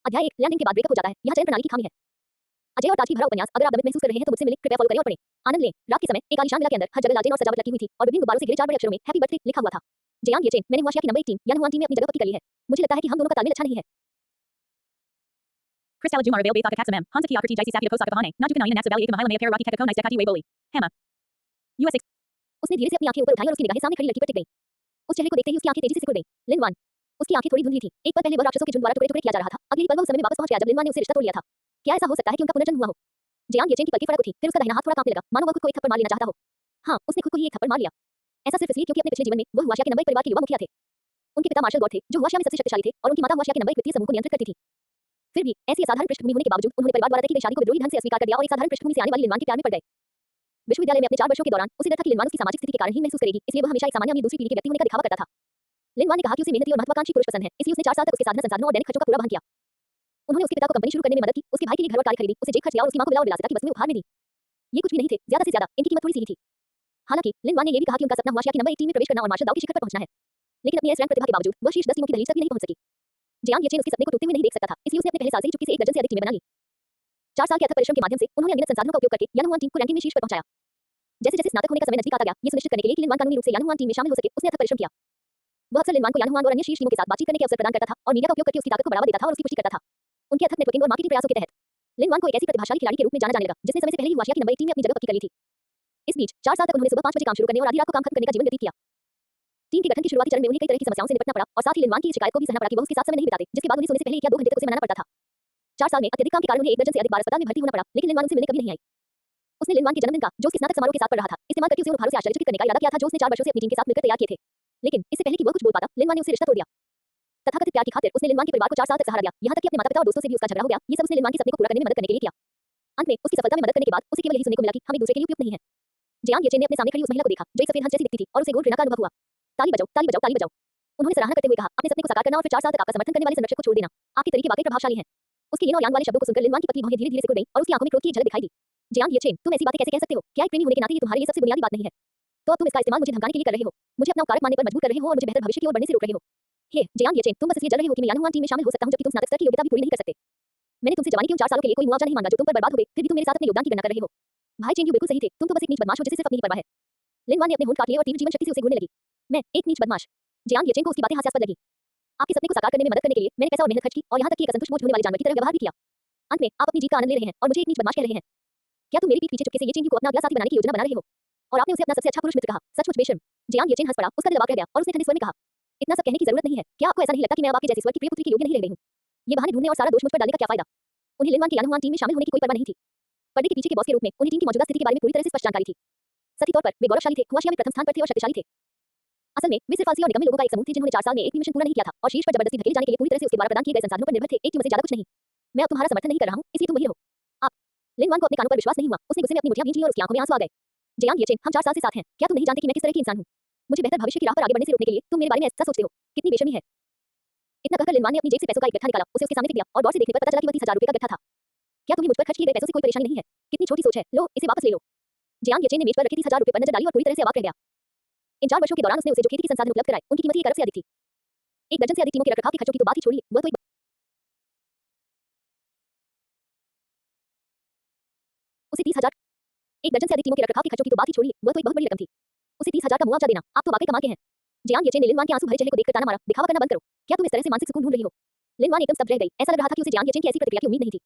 अध्याय 1 लैंडिंग के बाद ब्रेकअप हो जाता है। यहाँ चयन प्रणाली की खामी है। अजय और ताज की भरा उपन्यास। अगर आप दमित महसूस कर रहे हैं तो मुझसे मिलें, कृपया फॉलो करें और पढ़ें। आनंद लें। रात के समय एक आलीशान विला के अंदर हर जगह लालटेन और सजावट लगी हुई थी और विभिन्न गुब्बारों से घिरे 4 बड़े अक्षरों में हैप्पी बर्थडे लिखा हुआ था। जयांग येचेन, मैंने हुआशिया की नंबर 1 टीम यानी हुआन टीम में अपनी जगह पक्की कर ली है। मुझे लगता है कि हम दोनों का तालमेल अच्छा नहीं है। Kristalla Jumar avail Bathaka Katsamem, Hansa Kiakati Jaisi Sakita Kosaka Bahane, Najuka Naina Nats Valley Mahila Maya Rocky Kakako Nice Dakati Weboli. Hema. US उसने धीरे से अपनी आंखें ऊपर उठाई और उसकी निगाहें सामने खड़ी लड़की पर टिक गईं। उस चेहरे को देखते ही उसकी आंखें तेजी से सिकुड़ गईं। लिनवान। उसकी आंखें थोड़ी धुंधली थीं। एक पल पहले वह राक्षसों के झुंड द्वारा टुकड़े-टुकड़े किया जा रहा था। अगले ही पल वह उस समय में वापस पहुंच गया जब लिनवान ने उसे रिश्ता तोड़ लिया था। क्या ऐसा हो सकता है कि उनका पुनर्जन्म हुआ हो? जयांग येचेन की पलकें फड़क उठी, फिर उसका दाहिना हाथ थोड़ा कांपने लगा, मानो वह खुद को एक थप्पड़ मार लेना चाहता हो। हाँ, उसने खुद को ही एक थप्पड़ मार लिया। ऐसा सिर्फ इसलिए क्योंकि अपने पिछले जीवन में वह हुआशिया के नंबर 1 परिवार के युवा मुखिया थे। उनके पिता मार्शल गॉड थे, जो हुआशिया में सबसे शक्तिशाली थे और उनकी माता हुआशिया के नंबर 1 वित्तीय समूह को नियंत्रित करती थी। फिर भी ऐसी असाधारण पृष्ठभूमि होने के बावजूद उन्होंने परिवार द्वारा तय की गई शादी को विद्रोही ढंग से अस्वीकार कर दिया और एक साधारण पृष्ठभूमि से आने वाली लिनवान के प्यार में पड़ गए। विश्वविद्यालय में अपने 4 वर्षों के दौरान उसे डर था कि लिनवान उसकी सामाजिक स्थिति के कारण ही महसूस करेगी, इसलिए वह हमेशा एक सामान्य अमीर दूसरी पीढ़ी के व्यक्ति होने का दिखावा करता था। लिनवान ने कहा कि उसे मेहनती और महत्वाकांक्षी पुरुष पसंद है, इसलिए उसने 4 साल तक उसके साधना संसाधनों और दैनिक खर्चों का पूरा वहन किया। उन्होंने उसके पिता को कंपनी शुरू करने में मदद की, उसके भाई के लिए घर और कार खरीदी, उसे जेब खर्च दिया और उसकी मां को विला और विलासिता की वस्तुएं उपहार में दी। ये कुछ भी नहीं थे, ज्यादा से ज्यादा इनकी कीमत थोड़ी सी ही थी। हालांकि लिनवान ने यह भी कहा कि उनका सपना हुआशिया की नंबर 1 टीम में प्रवेश करना और मार्शल दाव के शिखर पर पहुंचना है। लेकिन अपनी इस रैंक प्रतिभा के बावजूद वह शीर्ष 10 टीमों की दहलीज तक भी नहीं पहुंच सकी। जयांग येचेन उसके सपने को टूटते हुए नहीं देख सकता था, इसलिए उसने अपने पहले साल से ही चुपके से 1 दर्जन से अधिक टीमें बना ली। 4 साल के अथक परिश्रम के माध्यम से उन्होंने अनगिनत संसाधनों का उपयोग करके यानुआन टीम को रैंकिंग में शीर्ष पर पहुंचाया। जैसे-जैसे स्नातक होने का समय नजदीक आता गया, ये सुनिश्चित करने के लिए कि लिनवान कानूनी रूप से यानुआन टीम में शामिल हो सके, उसने अथक परिश्रम किया। वह अक्सर लिनवान को यानुआन और अन्य शीर्ष टीमों के साथ बातचीत करने के अवसर प्रदान करता था और मीडिया का उपयोग करके उसकी ताकत को बढ़ावा देता था और उसकी पुष्टि करता था। उनके अथक नेटवर्किंग और मार्केटिंग प्रयासों के तहत लिनवान को एक ऐसी प्रतिभाशाली खिलाड़ी के रूप में जाना जाने लगा, जिसने समय से पहले ही हुआशिया की नंबर 1 टीम में अपनी जगह पक्की कर ली थी। इस बीच 4 साल तक उन्होंने सुबह 5 बजे काम शुरू करने और आधी रात को काम खत्म करने का जीवन व्यतीत किया। टीम के गठन के शुरुआती चरण में उन्हें कई तरह की समस्याओं से निपटना पड़ा और साथ ही लिनवान की इस शिकायत को भी सहना पड़ा कि वह उसके साथ समय नहीं बिताते, जिसके बाद उन्हें सोने से पहले 1 या 2 घंटे तक उसे मनाना पड़ता था। 4 साल में अत्यधिक काम के कारण उन्हें 1 दर्जन से अधिक बार अस्पताल में भर्ती होना पड़ा, लेकिन लिनवान उनसे मिलने कभी नहीं आई। उसने लिनवान के जन्मदिन का, जो उसके स्नातक समारोह के साथ पड़ रहा था, इस्तेमाल करके उसे उन उपहारों से आश्चर्यचकित करने का इरादा किया था जो उसने 4 वर्षों से अपनी टीम के साथ मिलकर तैयार किए थे। लेकिन इससे पहले कि वह कुछ बोल पाता, लिनवान ने उससे रिश्ता तोड़ दिया। तथाकथित प्यार की खातिर उसने लिनवान के परिवार को 4 साल तक सहारा दिया, यहाँ तक कि अपने माता-पिता और दोस्तों से भी उसका झगड़ा हो गया। ये सब उसने लिनवान के सपने को पूरा करने में मदद करने के लिए किया। अंत में उसकी सफलता में मदद करने के बाद उसे केवल यही सुनने को मिला कि हम एक दूसरे के लिए उपयुक्त नहीं हैं। जयांग येचेन ने अपने सामने खड़ी उस महिला को देखा, जो एक सफेद हंस जैसी दिखती थी और उसे घोर घृणा का अनुभव हुआ। ताली बजाओ, ताली बजाओ, ताली बजाओ। उन्होंने सराहना करते हुए कहा, अपने सपने को साकार करना और फिर 4 साल तक आपका समर्थन करने वाले संरक्षक को छोड़ देना। आपके तरीके वाकई प्रभावशाली हैं। उसके यिन और यांग वाले शब्दों को सुनकर लिनवान की पतली भौहें धीरे-धीरे सिकुड़ गईं और उसकी आंखों में क्रोध की एक झलक दिखाई दी। जयांग येचेन, तुम ऐसी बातें कैसे कह सकते हो? क्या एक प्रेमी होने के नाते ये तुम्हारे लिए सबसे बुनियादी बात नहीं है? तो अब तुम इसका इस्तेमाल मुझे धमकाने के लिए कर रहे हो, मुझे अपना उपकारक मानने पर मजबूर कर रहे हो और मुझे बेहतर भविष्य की ओर बढ़ने से रोक रहे हो। हे जयांग येचेन, तुम बस इसलिए जल रहे हो कि मैं यानुआन टीम में शामिल हो सकता हूं जबकि तुम स्नातक स्तर की योग्यता भी पूरी नहीं कर सकते। मैंने तुमसे जवानी के उन 4 सालों के लिए कोई मुआवजा नहीं मांगा जो तुम पर बर्बाद हो गए, फिर भी तुम मेरे साथ अपने योगदान की गणना कर रहे हो। भाई चेन, यू बिल्कुल सही थे, तुम तो बस एक नीच बदमाश हो जिसे सिर्फ अपनी ही परवाह है। लिनवान ने अपने होंठ काट लिए और तीव्र जीवन शक्ति से उसे घूरने लगी। मैं एक नीच बदमाश? जयांग येचेन को उसकी बातें हास्यास्पद लगी। आपके सपने को साकार करने में मदद करने के लिए मैंने पैसा और मेहनत खर्च की और यहाँ तक कि एक असंतुष्ट बोझ होने वाले जानवर की तरह व्यवहार भी किया। अंत में आप अपनी जीत का आनंद ले रहे हैं और मुझे एक नीच बदमाश कह रहे हैं। क्या तुम मेरी पीठ पीछे चुपके से ये चेन को अपना अगला साथी बनाने की योजना बना रहे हो? और आपने उसे अपना सबसे अच्छा पुरुष मित्र कहा, सचमुच बेशर्म। जयांग येचेन हंस पड़ा, उसका दिल अवाक रह गया और उसने ठंडे स्वर में कहा, इतना सब कहने की जरूरत नहीं है। क्या आपको ऐसा नहीं लगता कि मैं अब आपके जैसी स्वर की प्रिय पुत्री के योग्य नहीं रह गई हूँ? ये बहाने ढूंढने और सारा दोष मुझ पर डालने का क्या फायदा? उन्हें लिनवान की यानुआन टीम में शामिल होने की कोई परवाह नहीं थी। पर्दे के पीछे के बॉस के रूप में उन्हें टीम की मौजूदा स्थिति के बारे में पूरी तरह से स्पष्ट जानकारी थी। सही तौर पर वे गौरवशाली थे, हुआशिया में प्रथम स्थान पर थे और शक्तिशाली थे। असल में वे सिर्फ आलसी और निकम्मे लोगों का एक समूह थे जिन्होंने 4 साल में एक भी मिशन पूरा नहीं किया था और शीर्ष पर जबरदस्ती धकेले जाने के लिए पूरी तरह से उसके द्वारा प्रदान किए गए संसाधनों पर निर्भर थे, एक टीम से ज्यादा कुछ नहीं। मैं अब तुम्हारा समर्थन नहीं कर रहा हूं, इसलिए तुम वही रहो। आप लिनवान को अपने कानों पर विश्वास नहीं हुआ, उसने गुस्से में अपनी मुठियां भींच ली और उसकी आंखों में आंसू आ गए। जयांग येचेन, हम 4 साल से साथ हैं, क्या तुम नहीं जानते कि मैं किस तरह की इंसान हूं? मुझे बेहतर भविष्य की राह पर आगे बढ़ने से रोकने के लिए तुम मेरे बारे में ऐसा सोचते हो? कितनी बेशर्मी है। इतना कहकर लिनवान ने अपनी जेब से पैसों का एक गट्ठा निकाला, उसे उसके सामने फेंक दिया और गौर से देखने पर पता चला कि वह 30,000 रुपए का गट्ठा था। क्या तुम्हें मुझ पर खर्च किए गए पैसों से कोई परेशानी नहीं है? कितनी छोटी सोच है, लो इसे वापस ले लो। जयांग येचेन ने मेज पर रखे 30,000 रुपए पर नजर डाली और पूरी तरह से अवाक रह गया। इन 4 वर्षों के दौरान उसने उसे जो खेती के संसाधन उपलब्ध कराए, उनकी कीमत 1 अरब से अधिक थी। 1 दर्जन से अधिक टीमों के रखरखाव के खर्चों की तो बात ही छोड़िए, वह तो उसे 30,000 1 दर्जन से अधिक टीमों के रखरखाव के खर्चों की तो बात ही छोड़िए, वह तो एक बहुत बड़ी रकम थी। उसे 30,000 का मुआवजा देना, आप तो वाकई कमाल के हैं। जयांग येचेन ने लिनवान के आंसू भरे चेहरे को देखकर ताना मारा, दिखावा करना बंद करो। क्या तुम इस तरह से मानसिक सुकून ढूंढ रही हो? लिनवान एकदम स्तब्ध रह गई, ऐसा लग रहा था कि उसे जयांग येचेन की ऐसी प्रतिक्रिया की उम्मीद नहीं थी।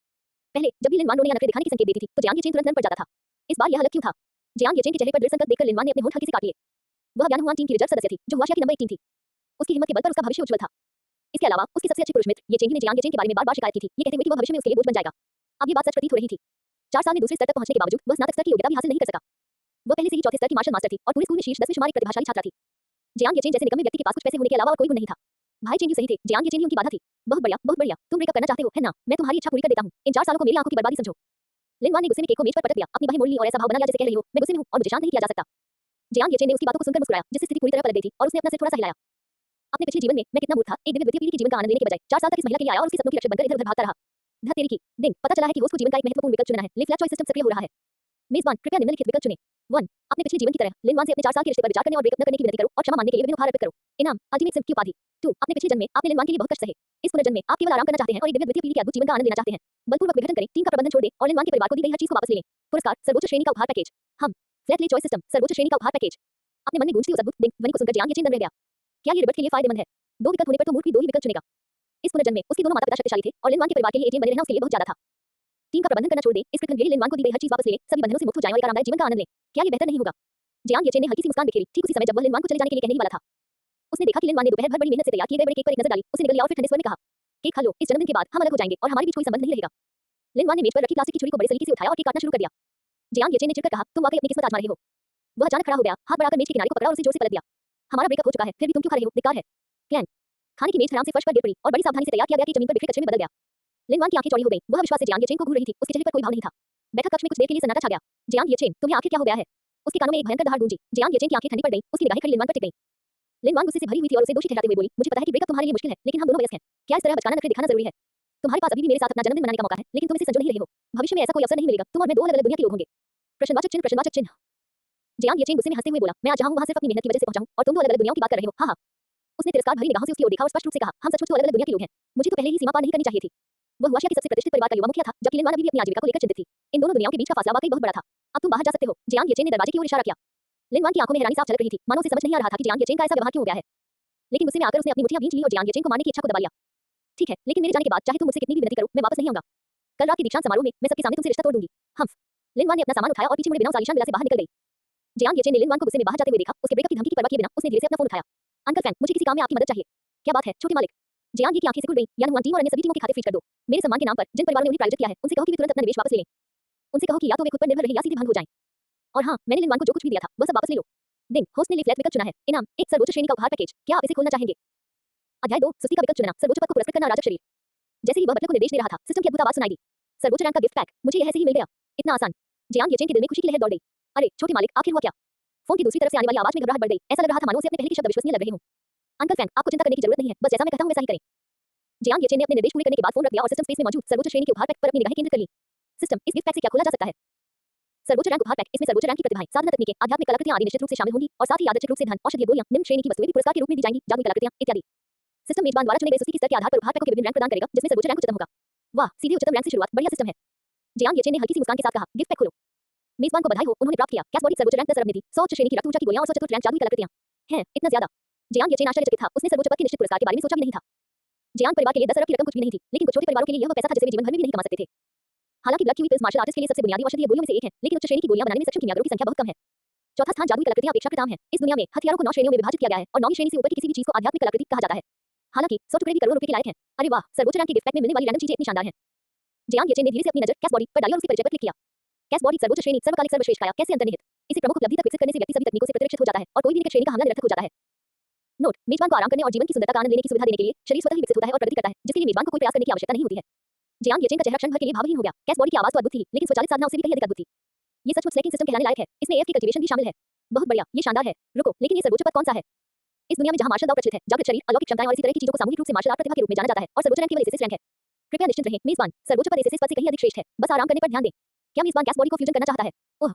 पहले जब भी लिनवान रोने या नखरे दिखाने की संकेत देती थी, तो जयांग येचेन तुरंत नम पड़ जाता था। इस बार यह अलग क्यों था? जयांग येचेन के चेहरे पर दृढ़ संकल्प देखकर लिनवान ने अपने होंठ हल्के से काट लिए। वह यानुआन टीम की रिजर्व सदस्य थी, जो हुआशिया की नंबर 1 टीम थी। उसकी हिम्मत के बल पर उसका भविष्य उज्जवल था। इसके अलावा उसके सबसे अच्छे पुरुष मित्र ये चेंगी ने जयांग येचेन के बारे में बार-बार शिकायत की थी, ये कहते हुए कि वह भविष्य में उसके लिए बोझ बन जाएगा। अब ये बात सच प्रतीत हो रही थी। 4 साल में दूसरे स्तर तक पहुंचने के बावजूद वह स्नातक स्तर की योग्यता भी हासिल नहीं कर सका। वह पहले से ही चौथे स्तर की मार्शल मास्टर थी और पूरे स्कूल में शीर्ष 10 में शुमार एक प्रतिभाशाली छात्रा थी। जयांग येचेन जैसे निकम्मे व्यक्ति के पास कुछ पैसे होने के अलावा और कोई गुण नहीं था। भाई चेंगी सही थे, जयांग येचेन ही उनकी बाधा थी। बहुत बढ़िया, बहुत बढ़िया, तुम ब्रेकअप करना चाहते हो, है ना? मैं तुम्हारी इच्छा पूरी कर देता हूं। इन 4 सालों को मेरी आंखों की बर्बादी समझो। लिनवान ने गुस्से में केक को मेज पर पटक दिया, अपनी बाहें मोड़ ली और ऐसा भाव बना लिया जैसे कह रही हो, मैं गुस्से में हूं और मुझे शांत नहीं किया जा सकता। जयांग येचेन ने उसकी बातों को सुनकर मुस्कुराया, जिससे स्थिति पूरी तरह पलट गई थी और उसने अपना सिर थोड़ा सा हिलाया। अपने पिछले जीवन में मैं कितना मूर्ख था, एक दिव्य द्वितीय पीढ़ी के जीवन का आनंद लेने के बजाय 4 साल तक इस महिला के लिए आया और उसके सपनों की रक्षक बनकर इधर-उधर भागता रहा। धत तेरी की दिन, पता चला है कि होस्ट को जीवन का एक महत्वपूर्ण विकल्प चुनना है। लिफ्ट फ्लैश चॉइस सिस्टम सक्रिय हो रहा है। मेजबान, कृपया निम्नलिखित विकल्प चुनें। 1. अपने पिछले जीवन की तरह लिन वान से अपने 4 साल के रिश्ते पर विचार करने और ब्रेकअप न करने की विनती करो और क्षमा मांगने के लिए विभिन्न उपहार अर्पित करो। इनाम अल्टीमेट सिम्प की उपाधि। 2. अपने पिछले जन्म में आपने लिन वान के लिए बहुत कष्ट सहे। इस पुनर्जन्म में आप केवल आराम करना चाहते हैं और एक दिव्य द्वितीय पीढ़ी के अद्भुत जीवन का आनंद लेना चाहते हैं। बलपूर्वक विघटन करें, टीम का प्रबंधन छोड़ दें और लिन वान के परिवार को दी गई हर चीज को वापस ले लें। पुरस्कार सर्वोच्च श्रेणी का उपहार पैकेज। हम फ्लैट ले चॉइस सिस्टम सर्वोच्च श्रेणी का उपहार पैकेज। अपने मन में गूंजती उस अद्भुत दिन ध्वनि को सुनकर जियांग येचेन दंग रह गया। क्या ये रिबर्ट के लिए फायदेमंद है? दो विकल्प होने पर तो मूर्ख भी दो ही विकल्प चुनेगा। इस पुनर्जन्म में उसके दोनों माता-पिता शक्तिशाली थे और लिन वान के परिवार के लिए एटीएम बने रहना उसके लिए बहुत ज्यादा था। टीम का प्रबंधन करना छोड़ दें, इस कृतघ्न लिन वान को दी गई हर चीज वापस ले लें, सभी बंधनों से मुक्त हो जाएं और एक आरामदायक जीवन का आनंद लें। क्या ये बेहतर नहीं होगा? जियांग येचेन ने हल्की सी मुस्कान बिखेरी ठीक उसी समय जब वह लिन वान को चले जाने के लिए कहने ही वाला था। उसने देखा कि लिन वान ने दोपहर भर बड़ी मेहनत से तैयार किए गए बड़े केक पर एक नजर डाली। उसे निगल लिया और फिर ठंडे स्वर में कहा, केक खा लो, इस जन्मदिन के बाद हम अलग हो जाएंगे और हमारे बीच कोई संबंध नहीं रहेगा। लिन वान ने मेज पर रखी प्लास्टिक की छुरी को बड़े सलीके से उठाया और केक काटना शुरू कर दिया। जियांग येचेन ने चिढ़कर कहा, तुम वाकई अपनी किस्मत आजमा रहे हो। वह अचानक खड़ा हो गया, हाथ बढ़ाकर मेज के किनारे को पकड़ा और उसे जोर से पलट दिया। हमारा ब्रेकअप हो चुका है, फिर भी तुम क्यों खा रहे हो? धिक्कार है। क्लैंक। खाने की मेज धड़ाम से फर्श पर गिर पड़ी और बड़ी सावधानी से तैयार किया गया केक जमीन पर बिखरे कचरे में बदल गया। लिन वान की आंखें चौड़ी हो गईं, वह विश्वास से जियांग येचेन को घूर रही थी, उसके चेहरे पर कोई भाव नहीं था। बैठक कक्ष में कुछ देर के लिए सन्नाटा छा गया। जियांग येचेन, तुम्हें आखिर क्या हो गया है? उसके कानों में एक भयंकर दहाड़ गूंजी। जियांग येचेन की आंखें ठंडी पड़ गईं, उसकी निगाहें खड़ी लिन वान पर टिक गईं। लिन वान गुस्से से भरी हुई थी और उसे दोषी ठहराते हुए बोली, मुझे पता है कि ब्रेकअप तुम्हारे लिए मुश्किल है, लेकिन हम दोनों वयस्क हैं। क्या इस तरह बचकाना नखरे दिखाना जरूरी है? तुम्हारे पास अभी भी मेरे साथ अपना जन्मदिन मनाने का मौका है, लेकिन तुम इसे संजो नहीं रहे हो। भविष्य में ऐसा कोई अवसर नहीं मिलेगा। तुम और मैं दो अलग-अलग दुनिया के लोग होंगे। प्रश्नवाचक चिन्ह प्रश्नवाचक चिन्ह। जियांग येचेन गुस्से में हंसते हुए बोला, मैं आज जहां हूं वहां सिर्फ अपनी मेहनत की वजह से पहुंचा हूं और तुम दो अलग-अलग दुनियाओं की बात कर रहे हो। हाँ हाँ। उसने तिरस्कार भरी निगाहों से उसकी ओर देखा और स्पष्ट रूप से कहा, हम सचमुच तो अलग-अलग दुनिया के लोग हैं। मुझे तो पहले ही सीमा पार नहीं करनी चाहिए थी। वह हुआशिया के सबसे प्रतिष्ठित परिवार का युवा मुखिया था, जबकि लिन वान अभी भी अपनी आजीविका को लेकर चिंतित थी। इन दोनों दुनियाओं के बीच का फासला वाकई बहुत बड़ा था। अब तुम बाहर जा सकते हो। जियांग येचेन ने दरवाजे की ओर इशारा किया। लिन वान की आंखों में हैरानी साफ झलक रही थी, मानो उसे समझ नहीं आ रहा था कि जियांग येचेन का ऐसा व्यवहार क्यों हो गया है। लेकिन गुस्से में आकर उसने अपनी मुट्ठियां भींच ली और जियांग येचेन को मारने की इच्छा को दबा लिया। ठीक है, लेकिन मेरे जाने के बाद चाहे तुम मुझसे कितनी भी विनती करो, मैं वापस नहीं आऊंगा। कल रात के दीक्षांत समारोह में मैं सबके सामने तुमसे रिश्ता तोड़ दूंगी। हम्फ। लिन वान ने अपना सामान उठाया और पीछे मुड़े बिना उस आलीशान विला से बाहर निकल गई। जियांग येचेन ने लिन वान को गुस्से में बाहर जाते हुए देखा, उसके ब्रेकअप की धमकी की परवाह किए बिना उसने धीरे से अपना फोन उठाया। अंकल फैंग, मुझे किसी काम में आपकी मदद चाहिए। क्या बात है, छोटे मालिक? जियांग की आंखें सिकुड़ गईं। यान हुआन टीम और अन्य सभी टीमों के खाते फ्रीज कर दो। मेरे सम्मान के नाम पर जिन परिवारों ने उन्हें प्रायोजित किया है, उनसे कहो कि वे तुरंत अपना निवेश वापस ले लें। उनसे कहो कि या तो वे खुद पर निर्भर रहे या सीधे भंग हो जाएं। और हाँ, मैंने लिन वान को जो कुछ भी दिया था, वह सब वापस ले लो। दिन होस्ट ने ले फ्लैट विकल्प चुना है। इनाम एक सर्वोच्च श्रेणी का उपहार पैकेज। क्या आप इसे खोलना चाहेंगे? अध्याय 2 सुस्ती का विकल्प चुनना, सर्वोच्च पद को पुरस्कृत करना, अराजक शरीर। जैसे ही वह बटलर को निर्देश दे रहा था, सिस्टम की अद्भुत आवाज सुनाई दी। सर्वोच्च रैंक का गिफ्ट पैक, मुझे यह ऐसे ही मिल गया। इतना आसान। जियांग येचेन के दिल में खुशी की लहर दौड़ गई। अरे छोटे मालिक, आखिर हुआ क्या? फोन की दूसरी तरफ से आने वाली आवाज में घबराहट बढ़ गई। ऐसा लग रहा था मानो उसे अपने पहले के शब्द अविश्वसनीय लग रहे हों। अंकल फैंग, आपको चिंता करने की जरूरत नहीं है, बस जैसा मैं कहता हूं वैसा ही करें। जियांग येचेन ने अपने निर्देश पूरे करने के बाद फोन रख दिया और सिस्टम स्पेस में मौजूद सर्वोच्च श्रेणी के उपहार पैक पर अपनी निगाहें केंद्रित कर ली। सिस्टम, इस गिफ्ट पैक से क्या खोला जा सकता है? सर्वोच्च रैंक उपहार पैक, इसमें सर्वोच्च रैंक की प्रतिभाएं, साधना तकनीकें, आध्यात्मिक कलाकृतियां आदि निश्चित रूप से शामिल होंगी और साथ ही यादृच्छिक रूप से धन, औषधीय गोलियां, निम्न श्रेणी की वस्तुएं भी पुरस्कार के रूप में दी जाएंगी, जादुई कलाकृतियां इत्यादि। सिस्टम मेजबान द्वारा चुने गए सुस्ती के स्तर के आधार पर उपहार पैक को विभिन्न रैंक प्रदान करेगा, जिसमें सर्वोच्च रैंक उच्चतम होगा। वाह, सीधे उच्चतम रैंक से शुरुआत, बढ़िया सिस्टम है। जियांग येचेन ने हल्की सी मुस्कान के साथ कहा, गिफ्ट पैक खोलो। मेजबान को बधाई हो, उन्होंने प्राप्त किया कैस बॉडी सर्वोच्च रैंक 10 अरब निधि, 100 उच्च श्रेणी की रक्त ऊर्जा की गोलियां और 100 चतुर्थ रैंक जादुई कलाकृतियां। हैं, इतना ज्यादा? जियांग येचेन आश्चर्यचकित था, उसने सर्वोच्च पद के निश्चित पुरस्कार के बारे में सोचा भी नहीं था। जियांग परिवार के लिए 10 अरब की रकम कुछ भी नहीं थी, लेकिन कुछ छोटे परिवारों के लिए यह वो पैसा था जिसे वे जीवन भर में भी नहीं कमा सकते थे। हालांकि ब्लड की हुई पिल्स मार्शल आर्टिस्ट के लिए सबसे बुनियादी औषधीय गोलियों में से एक है, लेकिन उच्च श्रेणी की गोलियां बनाने में सक्षम कीमियागरों की संख्या बहुत कम है। चौथा स्थान जादुई कलाकृतियां अपेक्षाकृत आम है। इस दुनिया में हथियारों को 9 श्रेणियों में विभाजित किया गया है और 9वीं श्रेणी से ऊपर की किसी भी चीज को आध्यात्मिक कलाकृति कहा जाता है। हालांकि 100 टुकड़े भी करोड़ों रुपए के लायक हैं। अरे वाह, सर्वोच्च रैंक के गिफ्ट पैक में मिलने वाली रैंडम चीजें इतनी शानदार हैं। जियांग येचेन ने धीरे से अपनी नजर कैस बॉडी पर डाली और उसके परिचय पर क्लिक किया। कैस बॉडी सर्वोच्च श्रेणी, सर्वकालिक सर्वश्रेष्ठ काया, कैसे अंतर्निहित। इसे प्रमुख उपलब्धि तक विकसित करने से व्यक्ति सभी तकनीकों से प्रतिरक्षित हो जाता है और कोई भी निकट श्रेणी का हमला निरर्थक हो जाता है। नोट, मेजबान को आराम करने और जीवन की सुंदरता का आनंद लेने की सुविधा देने के लिए शरीर स्वतः ही विकसित होता है और प्रगति करता है, जिसके लिए मेजबान को कोई प्रयास करने की आवश्यकता नहीं होती है। जियांग येचेन का चेहरा क्षण भर के लिए भावहीन हो गया। कैस बॉडी की आवाज तो अद्भुत थी, लेकिन स्वचालित साधना उससे भी कहीं अधिक अद्भुत थी। ये सचमुच स्नैकिंग सिस्टम कहलाने लायक है। इसमें एएफ की कल्टीवेशन भी शामिल है। बहुत बढ़िया, ये शानदार है। रुको, लेकिन ये सर्वोच्च पद कौन सा है? इस दुनिया में जहां मार्शल दाव प्रचलित है, जागृत शरीर, अलौकिक क्षमताएं और इसी तरह की चीजों को सामूहिक रूप से मार्शल आर्ट प्रतिभा के रूप में जाना जाता है और सर्वोच्च रैंक केवल एसएसएस रैंक है। कृपया निश्चित रहें, मेजबान, सर्वोच्च पद एसएसएस पद से कहीं अधिक श्रेष्ठ है। बस आराम करने पर ध्यान दें। क्या मेजबान कैस बॉडी को फ्यूजन करना चाहता है? ओह!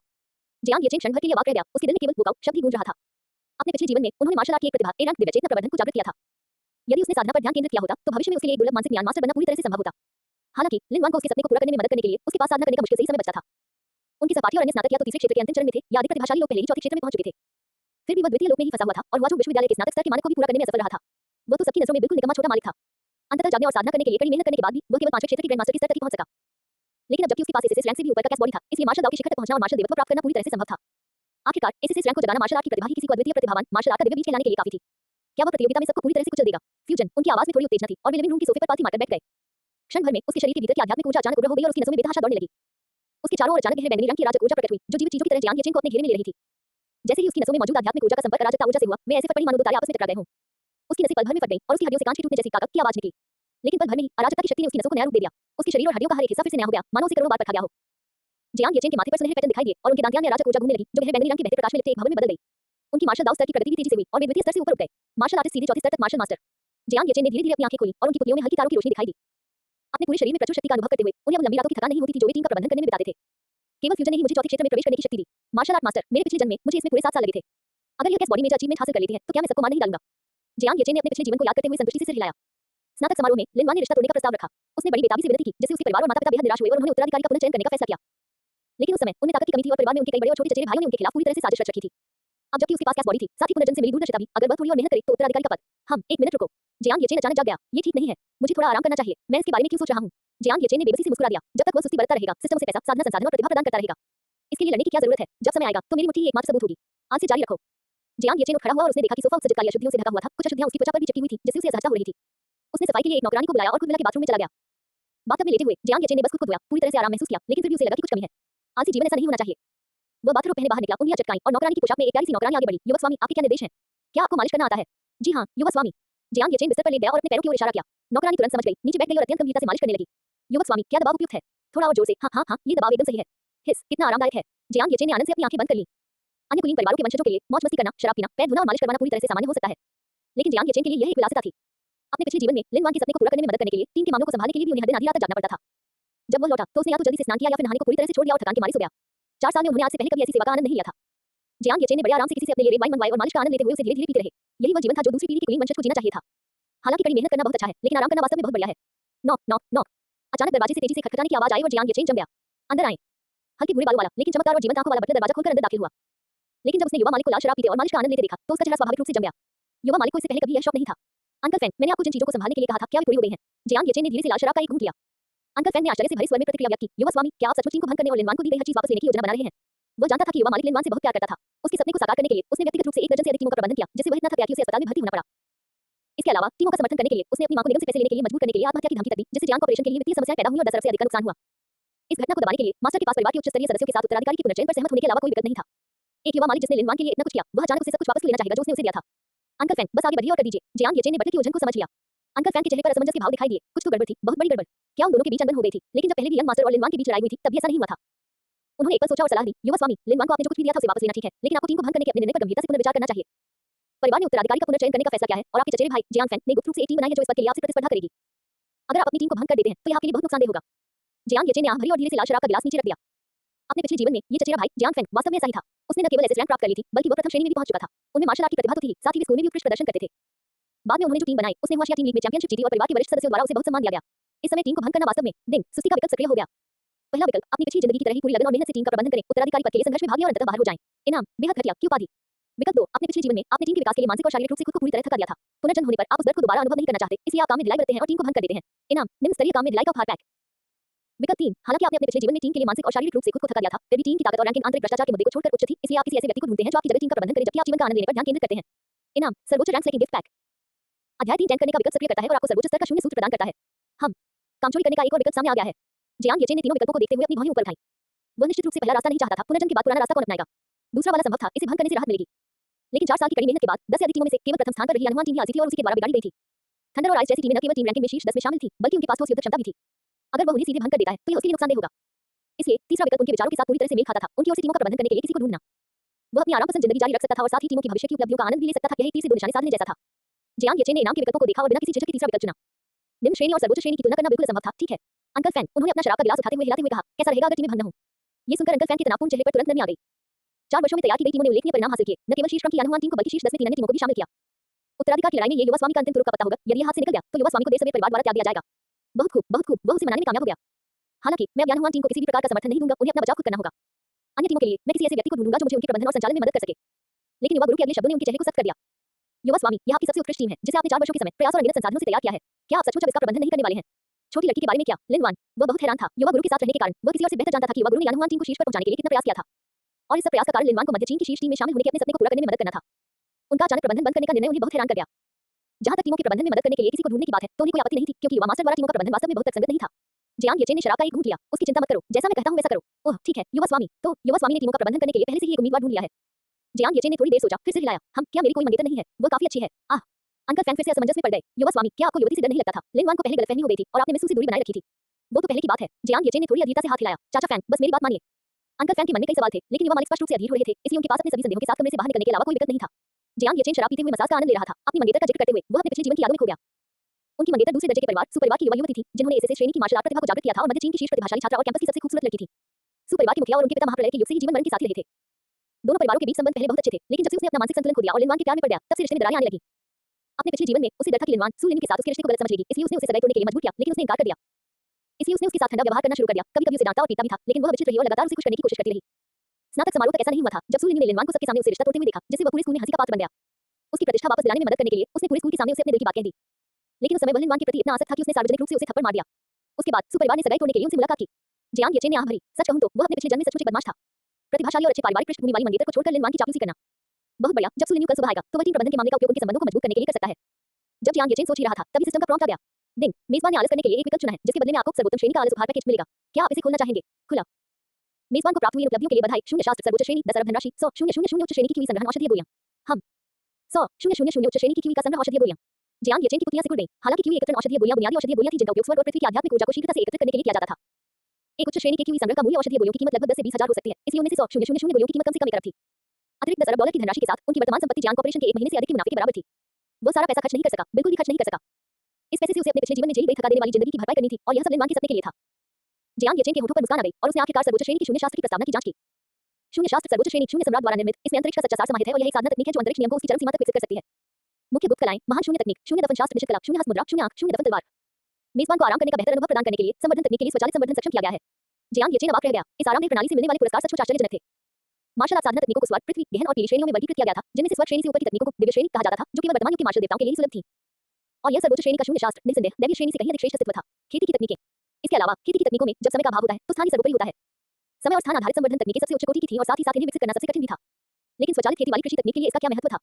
जियांग येचेन क्षण भर के लिए अवाक रह गया। उसके दिल में केवल वुकाउ शब्द ही गूंज रहा था। अपने पिछले जीवन में उन्होंने मार्शल आर्ट की एक प्रतिभा, ए रैंक दिव्य चेतना प्रबंधन को जागृत किया था। यदि उसने साधना पर ध्यान केंद्रित किया होता, तो भविष्य में उसके लिए एक दुर्लभ मानसिक ज्ञान मास्टर बनना पूरी तरह से संभव होता। हालांकि लिन वान को उसके सपने को पूरा करने में मदद करने के लिए उसके पास साधना करने का मुश्किल से ही समय बचता था। उनके सहपाठी और अन्य स्नातक या तो तीसरे क्षेत्र के अंतिम चरण में थे या अधिक प्रतिभाशाली लोग पहले ही चौथे क्षेत्र में पहुंच चुके थे। फिर भी वह द्वितीय लोक में ही फंसा हुआ था और हुआचू विश्वविद्यालय के स्नातक स्तर के मानक को भी पूरा करने में असफल रहा था। वह तो सबकी नजरों में बिल्कुल निकम्मा छोटा मालिक था। अंततः जागने और साधना करने के लिए कड़ी मेहनत करने के बाद भी वह केवल 5वें क्षेत्र के ग्रैंड मास्टर के स्तर तक ही पहुंच सका। लेकिन अब जबकि उसके पास एसएसएस रैंक से भी ऊपर का कैस बॉडी था, इसलिए मार्शल दाव के शिखर तक पहुंचना और मार्शल देवत्व प्राप्त करना पूरी तरह से संभव था। आखिरकार एसएसएस रैंक को जगाना मार्शल आर्ट की प्रतिभा ही किसी को अद्वितीय प्रतिभावान मार्शल आर्ट का दिव्य बीज कहलाने के लिए काफी थी। क्या वह प्रतियोगिता में सबको पूरी तरह से कुचल देगा? फ्यूजन, उनकी आवाज में थोड़ी उत्तेजना थी और वे लिविंग रूम की सोफे पर पालथी मारकर बैठ गए। क्षण भर में उसके शरीर के भीतर की आध्यात्मिक ऊर्जा अचानक उग्र हो गई और उसकी नसों में बेतहाशा दौड़ने लगी। उसके चारों ओर अचानक गहरे बैंगनी रंग की अराजक ऊर्जा प्रकट हुई, जो जीवित चीजों की तरह जियांग येचेन को अपने घेरे में ले रही थी। जैसे ही उसकी नसों में मौजूद आध्यात्मिक ऊर्जा का संपर्क अराजकता ऊर्जा से हुआ, वे ऐसे फट पड़ी मानो दो तारे आपस में टकरा गए हों। उसकी नसें पल भर में फट गईं और उसकी हड्डियों से कांच के टूटने जैसी काकक की आवाज निकली। लेकिन पल भर में ही अराजकता की शक्ति ने उसकी नसों को नया रूप दे दिया। उसके शरीर और हड्डियों का हर एक हिस्सा फिर से नया हो गया, मानो उसे करोड़ों बार पटका गया हो। जियांग येचेन के माथे पर सुनहरे पैटर्न दिखाई दिए और उनके दांतियां में अराजक ऊर्जा घूमने लगी, जो गहरे बैंगनी रंग के बहते प्रकाश में लिपटे एक भवन में बदल गई। उनकी मार्शल दाव स्तर की प्रगति भी तेजी से हुई और वे द्वितीय स्तर से ऊपर उठ गए। मार्शल आर्टिस्ट सीधे चौथे स्तर तक मार्शल मास्टर। जियांग येचेन ने धीरे-धीरे अपनी आंखें खोली और उनकी पुतलियों में हल्की तारों की रोशनी दिखाई दी। अपने पूरे शरीर में प्रचुर शक्ति का अनुभव करते हुए उन्हें अब लंबी रातों की थकान नहीं होती थी जो वे टीम का प्रबंधन करने में बिताते थे। केवल फ्यूजन ने ही मुझे चौथे क्षेत्र में प्रवेश करने की शक्ति दी। मार्शल आर्ट मास्टर, मेरे पिछले जन्म में मुझे इसमें पूरे 7 साल लगे थे। अगर ये बॉडी मेजर अचीवमेंट हासिल कर लेती है तो क्या मैं सबको मार नहीं डालूंगा। जियांग येचेन ने अपने पिछले जीवन को याद करते हुए संतुष्टि से सिर हिलाया। स्नातक समारोह में लिनवान ने रिश्ता तोड़ने का प्रस्ताव रखा। उसने बड़ी बेताबी से विनती की जिससे उसके परिवार और माता-पिता बेहद निराश हुए और उन्होंने उत्तराधिकारी का पुनर्चयन करने का फैसला किया। लेकिन उस समय उनमें ताकत की कमी थी और परिवार में उनके कई बड़े और छोटे चचेरे भाइयों ने उनके खिलाफ पूरी तरह से साजिश रच रखी थी। अब जबकि उसके पास कैश बॉडी थी, साथ ही पुनर्जन्म से मिली दूरदर्शिता भी, अगर वह थोड़ी और मेहनत करे तो उत्तराधिकारी का पद। एक मिनट रुको। जियांग येचेन अचानक जाग गया। ये ठीक नहीं है। मुझे थोड़ा आराम करना चाहिए। मैं इसके बारे में क्यों सोच रहा हूँ? जियांग येचेन ने बेबसी से मुस्कुरा दिया। जब तक वह सुस्ती बरतता रहेगा, सिस्टम उसे पैसा, साधना, संसाधन और प्रतिभा प्रदान करता रहेगा। इसके लिए लड़ने की क्या जरूरत है? जब समय आएगा तो मेरी मुट्ठी ही एकमात्र सबूत होगी। आज से जारी रखो। जियांग येचेन उठ खड़ा हुआ और उसने देखा कि सोफा उससे चिपकाई अशुद्धियों से ढका हुआ था। कुछ अशुद्धियां उसकी त्वचा पर भी चिपकी हुई थी, जिससे उसे असहजता हो रही थी। उसने सफाई के लिए एक नौकरानी को बुलाया और खुद मिला के बाथरूम में चला गया। बाथटब में लेटे हुए जियांग येचेन ने बस खुद को धोया, पूरी तरह से आराम महसूस किया, लेकिन फिर भी उसे लगा कि कुछ कमी है। आलसी जीवन ऐसा नहीं होना चाहिए। वह बाथरूम पहने बाहर निकला, उंगलियां चटकाई और नौकरानी की पोशाक में एक प्यारी सी नौकरानी आगे बढ़ी। युवक स्वामी, आपके क्या निर्देश हैं? क्या आपको मालिश करना आता है? जी हाँ, युवक स्वामी। जियांग येचेन बिस्तर पर लेट गया और अपने पैरों की ओर इशारा किया। नौकरानी तुरंत समझ गई, नीचे बैठ गई और अत्यंत गंभीरता से मालिश करने लगी। युवक स्वामी, क्या दबाव उपयुक्त है? थोड़ा और जोर से। हाँ हाँ हाँ, ये दबाव एकदम सही है। हिस, कितना आरामदायक है। जियांग येचेन ने आनंद से अपनी आंखें बंद कर ली। अन्य कुलीन परिवारों के वंशजों के लिए मौज मस्ती करना, शराब पीना, पैर धोना और मालिश करवाना पूरी तरह से सामान्य हो सकता है, लेकिन जियांग येचेन के लिए यह एक विलासिता थी। अपने पिछले जीवन में लिनवान के सपने को पूरा करने में मदद करने के लिए टीम के मामलों को संभालने के लिए भी उन्हें हर दिन आधी रात तक जागना पड़ता था। जब वो लौटा तो उसने या तो जल्दी से स्नान किया या फिर नहाने को पूरी तरह से छोड़ दिया और थकान के मारे सो गया। 4 साल में उन्होंने आज से पहले कभी ऐसी सेवा का आनंद नहीं लिया था। जियांग येचेन ने बड़े आराम से किसी से अपने लिए रेड वाइन मंगवाई और मालिश का आनंद लेते हुए उसे धीरे-धीरे पीते रहे। यही वह जीवन था जो दूसरी पीढ़ी के कुलीन वंशज को जीना चाहिए था। हालांकि कड़ी मेहनत करना बहुत अच्छा है, लेकिन आराम करना वास्तव में बहुत बढ़िया है। Knock knock knock. अचानक दरवाजे से तेजी से खटखटाने की आवाज आई और जियांग येचेन जम गया। अंदर आए। हल्के भूरे बालों वाला लेकिन चमकदार और जीवंत आंखों वाला बटलर दरवाजा खोलकर अंदर दाखिल हुआ। लेकिन जब उसने युवा मालिक को लाल शराब पीते और मालिश का आनंद लेते देखा तो उसका चेहरा स्वाभाविक रूप से जम गया। युवा मालिक को इससे पहले कभी यह शौक नहीं था। अंकल फैन, मैंने आपको जिन चीजों को संभालने के लिए कहा था क्या वे पूरी हो गई हैं? जियांग येचेन ने धीरे से लाल शराब का एक घूंट लिया। अंकल फैन ने आश्चर्य से भरे स्वर में प्रतिक्रिया व्यक्त की। युवा स्वामी, क्या आप सचमुच टीम को भंग करने और लिनवान को दी गई हर चीज वापस लेने की योजना बना रहे हैं? वह जानता था कि युवा मालिक लिनवान से बहुत प्यार करता था। उसके सपने को साकार करने के लिए उसने व्यक्तिगत रूप से 1 दर्जन से अधिक टीमों का प्रबंधन किया, जिससे वह इतना थक गया कि उसे अस्पताल में भर्ती होना पड़ा। इसके अलावा टीमों का समर्थन करने के लिए उसने अपनी मां को निगम से पैसे लेने के लिए मजबूर करने के लिए आत्महत्या की धमकी तक दी, जिससे जियांग ऑपरेशन के लिए वित्तीय समस्याएं पैदा हुई और 10 अरब से अधिक का नुकसान हुआ। इस घटना को दबाने के लिए मास्टर के पास परिवार के उच्च स्तरीय सदस्यों के साथ उत्तराधिकारी के पुनर्चयन पर सहमत होने के अलावा कोई विकल्प नहीं था। एक युवा मालिक जिसने लिनवान के लिए इतना कुछ किया, वह अचानक उसे सब कुछ वापस लेना चाहेगा जो उसने उसे दिया था। अंकल फैन, बस आगे बढ़िए और कर दीजिए। जियांग येचेन ने बटलर की उलझन को समझ लिया। अंकल फैन के चेहरे पर असमंजस के भाव दिखाई दिए। कुछ तो गड़बड़ थी, बहुत बड़ी गड़बड़। क्या उन दोनों के बीच अनबन हो गई थी? लेकिन जब पहले भी यंग मास्टर और लिनवान के बीच लड़ाई हुई थी, तब भी ऐसा नहीं हुआ था। उन्होंने एक पल सोचा और सलाह दी। युवा स्वामी, लिनवान को आपने जो कुछ भी दिया था उसे वापस लेना ठीक है, लेकिन आपको टीम को भंग करने के अपने निर्णय पर गंभीरता से पुनर्विचार करना चाहिए। परिवार ने उत्तराधिकारी का पुनर्चयन करने का फैसला किया है और आपके चचेरे भाई जियांग फैन ने गुप्त रूप से एक टीम बनाई है जो इस पद के लिए आपसे प्रतिस्पर्धा करेगी। अगर आप अपनी टीम को भंग कर देते हैं तो यह आपके लिए बहुत नुकसानदेह होगा। जियांग येचेन ने आंख भरी और धीरे से लाल शराब का गिलास नीचे रख दिया। अपने पिछले जीवन में ये चचेरा भाई जियांग फैन वास्तव में ऐसा ही था। उसने न केवल ऐसे रैंक प्राप्त कर ली थी, बल्कि वह प्रथम श्रेणी में भी पहुंच चुका था। उनमें मार्शल आर्ट की प्रतिभा तो थी, साथ ही वे स्कूल में भी उत्कृष्ट प्रदर्शन करते थे। बाद में उन्होंने जो टीम बनाई, उसने हुआशिया टीम लीग में चैंपियनशिप जीती और परिवार के वरिष्ठ सदस्यों द्वारा उसे बहुत सम्मान दिया गया। इस समय टीम को भंग करना वास्तव में दिन सुस्ती का विकल्प सक्रिय हो गया। पहला विकल्प, अपनी पिछली जिंदगी की तरह ही पूरी लगन और मेहनत से टीम का प्रबंधन करें, उत्तराधिकारी पद के लिए संघर्ष में भाग लें और अंततः बाहर हो जाएं। इनाम, बेहद घटिया की उपाधि। विकल्प 2, अपने पिछले जीवन में आपने टीम के विकास के लिए मानसिक और शारीरिक रूप से खुद को पूरी तरह थका दिया था। पुनर्जन्म होने पर आप उस दर्द को दोबारा अनुभव नहीं करना चाहते, इसलिए आप काम में ढिलाई बरतते हैं और टीम को भंग कर देते हैं। इनाम, निम्न स्तरीय काम में ढिलाई का उपहार पैक। विकल्प 3, हालांकि आपने अपने पिछले जीवन में टीम के लिए मानसिक और शारीरिक रूप से खुद को थका दिया था, फिर भी टीम की ताकत और रैंकिंग आंतरिक भ्रष्टाचार के मुद्दे को छोड़कर उच्च थी, इसलिए आप किसी ऐसे व्यक्ति को ढूंढते हैं जो आपकी जगह टीम का प्रबंधन करे जबकि आप जीवन का आनंद लेने पर ध्यान केंद्रित करते हैं। इनाम, सर्वोच्च रैंक लेकिन गिफ्ट पैक। अध्याय 3 टैंक करने का विकल्प सक्रिय करता है और आपको सर्वोच्च स्तर का शून्य सूत्र प्रदान करता है। हम कामचोरी करने का एक और विकल्प सामने आ गया है। जियांग येचेन ने तीनों विकल्पों को देखते हुए अपनी भौहें ऊपर उठाई। वह निश्चित रूप से पहला रास्ता नहीं चाहता था, पुनर्जन्म के बाद पुराना रास्ता कौन अपनाएगा? दूसरा वाला संभव था, इसे भंग करने से राहत मिलेगी। लेकिन 4 साल की कड़ी मेहनत के बाद 10 से अधिक टीमों में से केवल प्रथम स्थान पर रही हनुमान टीम ही आती थी और उसी के द्वारा बिगाड़ी गई थी। थंडर और आइस जैसी टीमें न केवल टीम रैंकिंग में शीर्ष 10 में शामिल थी, बल्कि उनके पास ठोस युद्धक क्षमता भी थी। अगर वह उन्हें सीधे भंग कर देता है तो यह उसके लिए नुकसानदेह होगा। इसलिए तीसरा विकल्प उनके विचारों के साथ पूरी तरह से मेल खाता था। उनकी ओर से टीमों का प्रबंधन करने के लिए किसी को ढूंढना। वह अपनी आराम पसंद जिंदगी जारी रख सकता था और साथ ही टीमों की भविष्य की उपलब्धियों का आनंद भी ले सकता था। यह एक तीर से दो निशाने साधने जैसा था। जियांग येचेन ने इनाम के विकल्पों को देखा और बिना किसी झिझक के तीसरा विकल्प चुना। निम्न श्रेणी और सर्वोच्च श्रेणी की तुलना करना बिल्कुल असंभव था। ठीक है अंकल फैन, उन्होंने अपना शराब का गिलास उठाते हुए हिलाते हुए कहा, कैसा रहेगा अगर टीमें भंग न हो? ये सुनकर अंकल फैन के तनावपूर्ण चेहरे पर तुरंत नमी आ गई। 4 वर्षों में तैयार की गई टीमों ने उल्लेखनीय परिणाम हासिल किए। न केवल शीर्ष क्रम की हनुमान टीम को बल्कि शीर्ष 10 में 3 अन्य टीमों को भी शामिल किया। उत्तराधिकार की लड़ाई में ये युवा स्वामी का अंतिम तुरुप का पता होगा। यदि हाथ से निकल गया तो युवा स्वामी को देर सवेर परिवार द्वारा त्याग दिया जाएगा। बहुत खूब, बहुत खूब, वह उसे मनाने में कामयाब हो गया। हालांकि मैं अब हनुमान टीम को किसी भी प्रकार का समर्थन नहीं दूंगा, उन्हें अपना बचाव खुद करना होगा। अन्य टीमों के लिए मैं किसी ऐसे व्यक्ति को ढूंढूंगा जो मुझे उनके प्रबंधन और संचालन में मदद कर सके। लेकिन युवा गुरु के अगले शब्दों ने उनके चेहरे को सख्त कर दिया। युवा स्वामी, यह आपकी सबसे उत्कृष्ट टीम है जिसे आपने 4 वर्षों के समय, प्रयास और अनगिनत संसाधनों से तैयार किया है। क्या आप सचमुच अब इसका प्रबंधन नहीं करने वाले हैं? छोटी लड़की के बारे में क्या? लिनवान, वह बहुत हैरान था। युवा गुरु के साथ रहने के कारण वह किसी और से बेहतर जानता था कि युवा गुरु ने हनुमान टीम को शीर्ष पर पहुंचाने के लिए कितना प्रयास किया था। और इस सब प्रयास का कारण लिनवान को मध्य चीन की शीर्ष टीम में शामिल होने के अपने सपने को पूरा करने में मदद करना था। उनका अचानक प्रबंधन बंद करने का निर्णय उन्हें बहुत हैरान कर गया। जहां तक टीमों के प्रबंधन में मदद करने के लिए किसी को ढूंढने की बात है तो उन्हें कोई आपत्ति नहीं थी, क्योंकि युवा मास्टर द्वारा टीमों का प्रबंधन वास्तव में बहुत तर्कसंगत नहीं था। जियांग येचेन ने शराब का एक घूंट लिया। उसकी चिंता मत करो, जैसा मैं कहता हूं वैसा करो। ओह ठीक है युवा स्वामी। तो युवा स्वामी ने टीमों का प्रबंधन करने के लिए पहले से ही एक उम्मीदवार ढूंढ लिया है। जियांग येचेन ने थोड़ी देर सोचा, फिर सिर हिलाया। हम क्या मेरी कोई मंगेतर नहीं है? वो काफी अच्छी है। आह अंकल फैन फिर से असमंजस में पड़ गए। युवा स्वामी, क्या आपको युवती से डर नहीं लगता था? लिनवान को पहले गलतफहमी हो गई थी और आपने मिसू से दूरी बनाए रखी थी। वो तो पहले की बात है। जियांग येचेन ने थोड़ी अधीरता से हाथ हिलाया। चाचा फैन, बस मेरी बात मानिए। अंकल फैन के मन में कई सवाल थे, लेकिन युवा मालिक स्पष्ट रूप से अधीर हो रहे थे, इसलिए उनके पास अपने सभी संदेहों के साथ कमरे से बाहर निकलने के अलावा कोई विकल्प नहीं था। जियांग येचेन शराब पीते हुए मसाज का आनंद ले रहा था। अपनी मंगेतर का जिक्र करते हुए वह अपने पिछले जीवन की यादों में खो गया। उनकी मंगेतर दूसरे दर्जे के परिवार, सुपरिवार की युवा युवती थी, जिन्होंने एसएसए श्रेणी की मार्शल आर्ट प्रतिभा को जागृत किया था और मध्य चीन की शीर्ष प्रतिभाशाली छात्रा और कैंपस की सबसे खूबसूरत लड़की थी। सु परिवार के मुखिया और उनके पिता महाप्रलय के युग से ही जीवन मरण के साथी रहे थे। दोनों परिवारों के बीच संबंध पहले बहुत अच्छे थे, लेकिन जब से उसने अपना मानसिक संतुलन खो दिया और लिनवान के प्यार में पड़ गया, तब से रिश्ते में दरारें आने लगी। अपने पिछले जीवन में उसे डर था कि लिनवान सु लिन के साथ उसके रिश्ते को गलत समझ लेगी, इसलिए उसने उसे सगाई तोड़ने के लिए मजबूर किया, लेकिन उसने इनकार कर दिया। इसलिए उसने उसके साथ ठंडा व्यवहार करना शुरू कर दिया, कभी-कभी उसे डांटता और पीटता भी था, लेकिन वह विचित्र रही और लगातार उसे खुश करने की कोशिश करती रही। स्नातक समारोह तक ऐसा नहीं हुआ था जब सु लिन ने लिनवान को सबके सामने उसे रिश्ता तोड़ते हुए देखा, जिससे वह पूरे स्कूल में हंसी का पात्र बन गया। उसकी प्रतिष्ठा वापस दिलाने में मदद करने के लिए उसने पूरे स्कूल के सामने उसे अपने दिल की बात कह दी। लेकिन उस समय वह लिनवान के प्रति इतना आसक्त था कि उसने सार्वजनिक रूप से उसे थप्पड़ मार दिया। उसके बाद सु परिवार ने सगाई तोड़ने के लिए उनसे मुलाकात की। जियांग येचेन ने आह भरी, सच कहूं तो वह अपने पिछले जन्म में सचमुच एक बदमाश था। प्रतिभाशाली और अच्छे पारिवारिक पृष्ठभूमि वाली मंगेतर को छोड़कर लिनवान की चापलूसी करना। बहुत बढ़िया, जब सु लिन कल सुबह आएगा तो वह टीम प्रबंधन के मामले का उपयोग उनके संबंधों को मजबूत करने के लिए कर सकता है। जब जियांग येचेन सोच ही रहा था तभी सिस्टम का प्रॉम्प्ट आ गया। दिन मेजबान ने आलस करने के लिए एक विकल्प चुना है, जिसके बदले में आपको सर्वोत्तम श्रेणी का आलस उपहार पैकेज मिलेगा। क्या आप इसे खोलना चाहेंगे? खुला। मेजबान को प्राप्त हुई उपलब्धियों के लिए बधाई। शून्य शास्त्र सर्वोच्च श्रेणी 10 अरब धनराशि 100,000 उच्च श्रेणी की किवी संग्रहण औषधीय गोलियां। हम 100,000 उच्च श्रेणी की किवी का संग्रह औषधीय गोलियां। जियांग येचेन की पुतलियां सिकुड़ गईं। हालांकि किवी एकत्रण औषधीय गोलियां बुनियादी औषधीय गोलियां थी जिनका उपयोग स्वर्ग और पृथ्वी की आध्यात्मिक ऊर्जा को शीघ्रता से एकत्रित करने के लिए किया जाता था। एक उच्च श्रेणी के किवी संग्रह का मूल्य औषधीय गोलियों की कीमत लगभग 10 से 20,000 हो सकती है, इसलिए उनमें से 100,000 गोलियों की कीमत कम से कम एक अरब थी। अतिरिक्त 10 अरब डॉलर की धनराशि के साथ उनकी वर्तमान संपत्ति जियांग कॉर्पोरेशन के 1 महीने से अधिक के मुनाफे के बराबर थी। वह सारा पैसा खर्च नहीं कर सका, बिल्कुल भी खर्च नहीं कर सका। इस पैसे से उसे अपने पिछले जीवन में जेल गई थका देने वाली जिंदगी की भरपाई करनी थी और यह सब लिनवान के सपने के लिए था। जियांग येचेन के होठों पर मुस्कान आ गई और उसने आखिरकार सर्वोच्च श्रेणी की शून्य शास्त्र की प्रस्तावना की जांच की। शून्य शास्त्र सर्वोच्च श्रेणी शून्य सम्राट द्वारा निर्मित, इसमें अंतरिक्ष का सच्चा सार समाहित है और यह एक साधना तकनीक है जो अंतरिक्ष नियम को उसकी चरम सीमा तक विकसित कर सकती है। मुख्य गुप्त कलाएं, महान शून्य तकनीक, शून्य दफन शास्त्र, निश्चित कला, शून्य हस्त मुद्रा, शून्य आंख, शून्य दफन तलवार। मेजबान को आराम करने का बेहतर अनुभव प्रदान करने के लिए संवर्धन तकनीक के लिए स्वचालित संवर्धन सक्षम किया गया है। जियांग येचेन अवाक रह गया। इस आरामदेह प्रणाली से मिलने वाले पुरस्कार सचमुच आश्चर्यजनक थे। मार्शल आर्ट साधना तकनीकों को स्वर्ग, पृथ्वी, गहन और पीली श्रेणियों में वर्गीकृत किया गया था, जिनमें से स्वर्ग श्रेणी से ऊपर की तकनीकों को दिव्य श्रेणी कहा जाता था, जो केवल वर्तमान युग के मार्शल देवताओं के लिए ही सुलभ थी। और यह सर्वोच्च श्रेणी का शून्य शास्त्र निस्संदेह दैवीय श्रेणी से कहीं अधिक श्रेष्ठ अस्तित्व था। खेती की तकनीकें। इसके अलावा खेती की तकनीकों में जब समय का अभाव होता है तो स्थान ही सर्वोपरि होता है। समय और स्थान आधारित संवर्धन तकनीकें सबसे उच्च कोटि की थी और साथ ही साथ इन्हें विकसित करना सबसे कठिन भी था। लेकिन स्वचालित खेती वाली कृषि तकनीक के लिए इसका क्या महत्व था?